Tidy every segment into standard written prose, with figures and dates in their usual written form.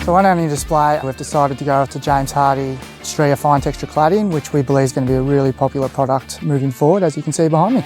So on our new display, we've decided to go with the James Hardie Stria Fine Texture Cladding, which we believe is going to be a really popular product moving forward, as you can see behind me.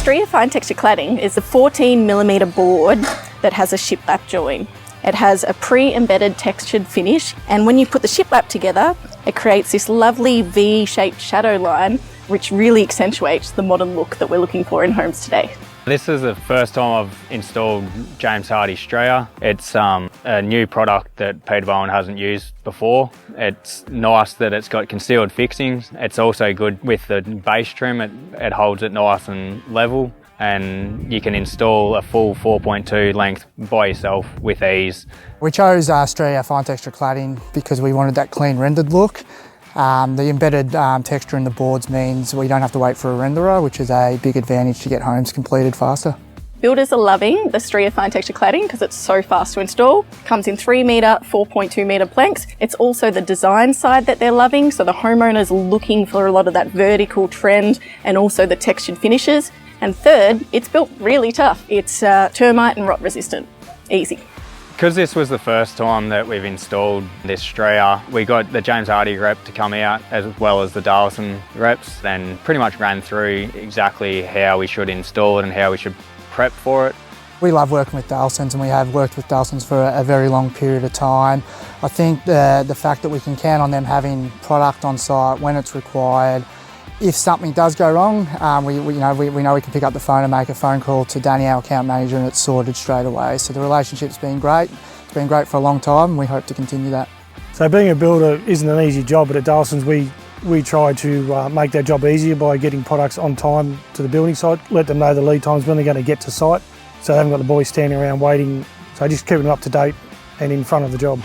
Stria Fine Texture Cladding is a 14mm board that has a shiplap join. It has a pre-embedded textured finish, and when you put the shiplap together, it creates this lovely V-shaped shadow line, which really accentuates the modern look that we're looking for in homes today. This is the first time I've installed James Hardie Stria. It's a new product that Peter Bowen hasn't used before. It's nice that it's got concealed fixings. It's also good with the base trim. It holds it nice and level, and you can install a full 4.2 length by yourself with ease. We chose Stria Fine Texture Cladding because we wanted that clean rendered look. The embedded texture in the boards means we don't have to wait for a renderer, which is a big advantage to get homes completed faster. Builders are loving the Stria Fine Texture Cladding because it's so fast to install. Comes in 3m, 4.2m planks. It's also the design side that they're loving, so the homeowners are looking for a lot of that vertical trend and also the textured finishes. And third, it's built really tough. It's termite and rot resistant. Easy. Because this was the first time that we've installed this Stria, we got the James Hardie rep to come out as well as the Dahlsens reps, and pretty much ran through exactly how we should install it and how we should prep for it. We love working with Dahlsens, and we have worked with Dahlsens for a very long period of time. I think the fact that we can count on them having product on site when it's required. If something does go wrong, we know we can pick up the phone and make a phone call to Danny, our account manager, and it's sorted straight away. So the relationship's been great. It's been great for a long time, and we hope to continue that. So being a builder isn't an easy job, but at Dahlsens we try to make that job easier by getting products on time to the building site, let them know the lead times when they're going to get to site, so they haven't got the boys standing around waiting. So just keeping them up to date and in front of the job.